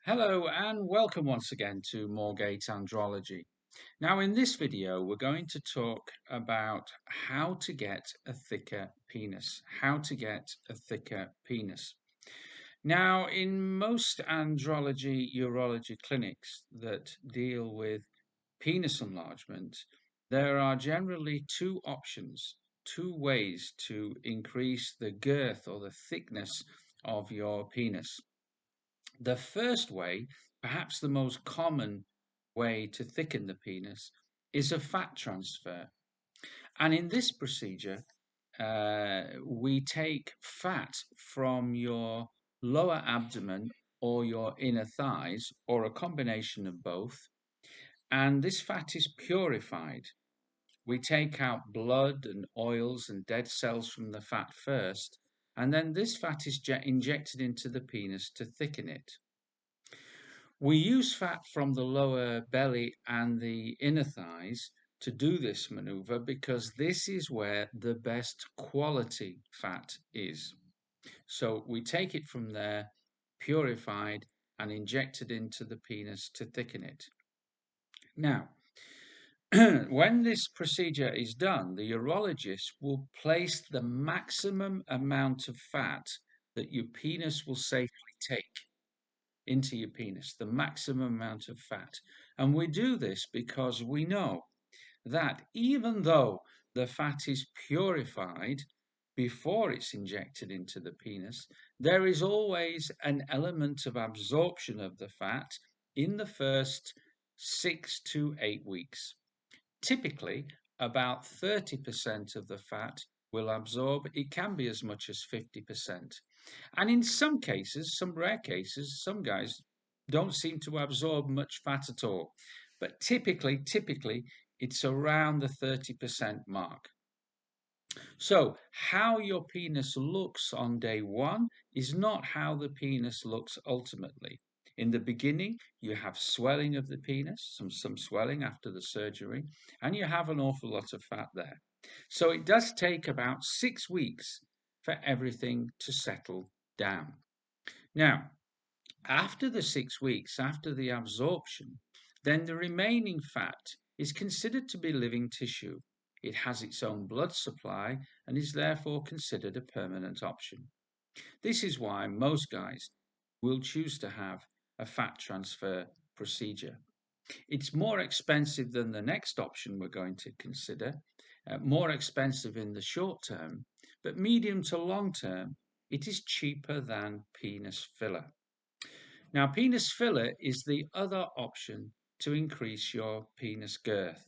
Hello and welcome once again to Moorgate Andrology. Now in this video we're going to talk about how to get a thicker penis. Now in most andrology urology clinics that deal with penis enlargement, there are generally two options, two ways to increase the girth or the thickness of your penis. The first way, perhaps the most common way to thicken the penis, is a fat transfer. And in this procedure, we take fat from your lower abdomen or your inner thighs, or a combination of both, and this fat is purified. We take out blood and oils and dead cells from the fat first, and then this fat is injected into the penis to thicken it. We use fat from the lower belly and the inner thighs to do this maneuver because this is where the best quality fat is. So we take it from there, purified, and injected into the penis to thicken it. Now, when this procedure is done, the urologist will place the maximum amount of fat that your penis will safely take into your penis, the maximum amount of fat. And we do this because we know that even though the fat is purified before it's injected into the penis, there is always an element of absorption of the fat in the first 6 to 8 weeks. Typically, about 30% of the fat will absorb. It can be as much as 50%. And in some cases, some rare cases, some guys don't seem to absorb much fat at all. But typically, it's around the 30% mark. So, how your penis looks on day one is not how the penis looks ultimately. In the beginning, you have swelling of the penis, some swelling after the surgery, and you have an awful lot of fat there. So it does take about 6 weeks for everything to settle down. Now, after the 6 weeks, after the absorption, then the remaining fat is considered to be living tissue. It has its own blood supply and is therefore considered a permanent option. This is why most guys will choose to have a fat transfer procedure. It's more expensive than the next option we're going to consider, more expensive in the short term, but medium to long term, it is cheaper than penis filler. Now, penis filler is the other option to increase your penis girth.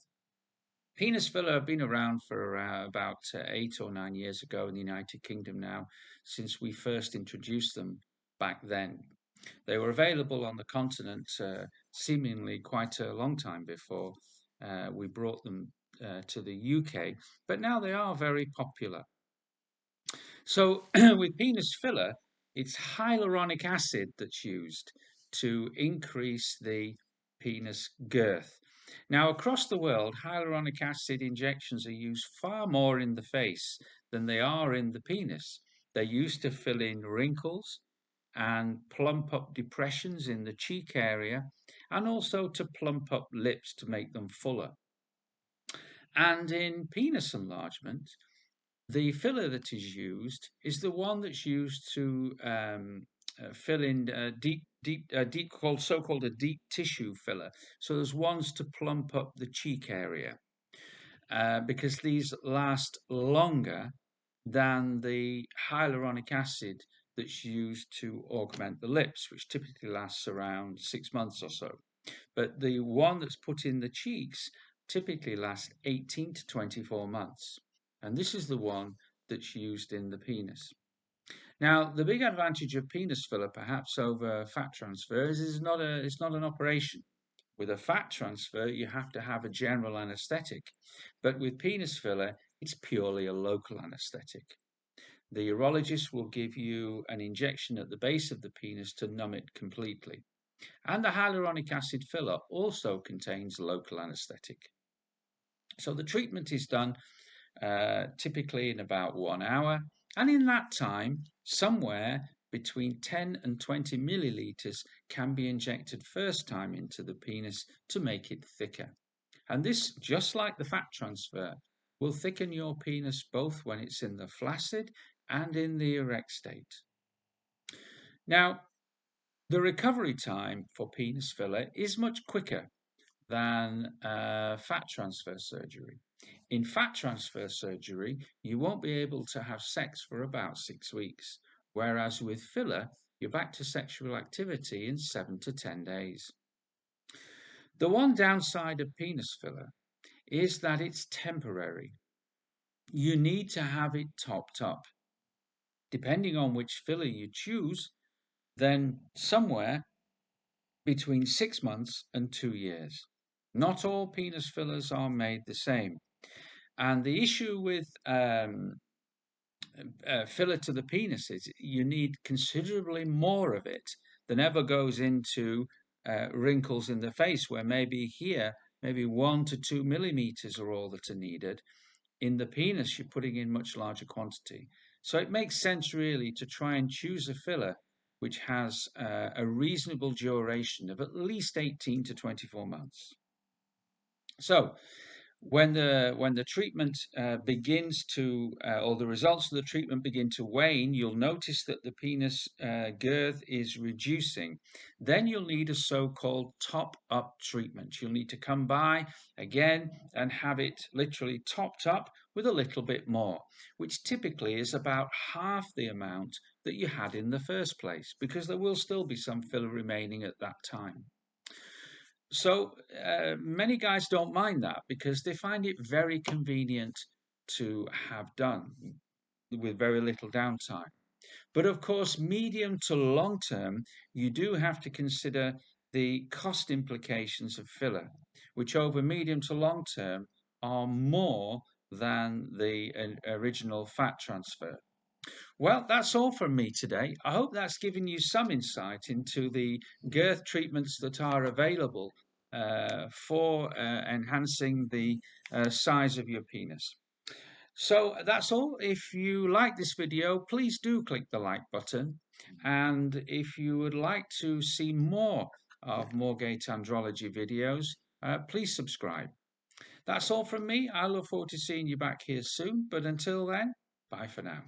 Penis filler have been around for about 8 or 9 years ago in the United Kingdom now, since we first introduced them back then. They were available on the continent seemingly quite a long time before we brought them to the UK, but now they are very popular. So with penis filler, it's hyaluronic acid that's used to increase the penis girth. Now, across the world, hyaluronic acid injections are used far more in the face than they are in the penis. They're used to fill in wrinkles and plump up depressions in the cheek area, and also to plump up lips to make them fuller. And in penis enlargement, the filler that is used is the one that's used to fill in deep, called so-called a deep tissue filler. So there's ones to plump up the cheek area because these last longer than the hyaluronic acid that's used to augment the lips, which typically lasts around 6 months or so. But the one that's put in the cheeks typically lasts 18 to 24 months. And this is the one that's used in the penis. Now, the big advantage of penis filler, perhaps over fat transfer, is it's not an operation. With a fat transfer, you have to have a general anesthetic, but with penis filler, it's purely a local anesthetic. The urologist will give you an injection at the base of the penis to numb it completely. And the hyaluronic acid filler also contains local anesthetic. So the treatment is done typically in about 1 hour. And in that time, somewhere between 10 and 20 milliliters can be injected first time into the penis to make it thicker. And this, just like the fat transfer, will thicken your penis both when it's in the flaccid and in the erect state. Now, the recovery time for penis filler is much quicker than fat transfer surgery. In fat transfer surgery, you won't be able to have sex for about 6 weeks, whereas with filler, you're back to sexual activity in 7 to 10 days. The one downside of penis filler is that it's temporary. You need to have it topped up. Depending on which filler you choose, then somewhere between 6 months and 2 years. Not all penis fillers are made the same. And the issue with filler to the penis is you need considerably more of it than ever goes into wrinkles in the face, where maybe here, maybe 1 to 2 millimeters are all that are needed. In the penis, you're putting in much larger quantity. So it makes sense really to try and choose a filler which has a reasonable duration of at least 18 to 24 months. So when the treatment begins to, or the results of the treatment begin to wane, you'll notice that the penis girth is reducing. Then you'll need a so-called top-up treatment. You'll need to come by again and have it literally topped up with a little bit more, which typically is about half the amount that you had in the first place, because there will still be some filler remaining at that time. So many guys don't mind that because they find it very convenient to have done with very little downtime. But of course, medium to long term, you do have to consider the cost implications of filler, which over medium to long term are more than the original fat transfer. Well, that's all from me today. I hope that's given you some insight into the girth treatments that are available for enhancing the size of your penis. So that's all. If you like this video, please do click the like button. And if you would like to see more of Moorgate Andrology videos, please subscribe. That's all from me. I look forward to seeing you back here soon. But until then, bye for now.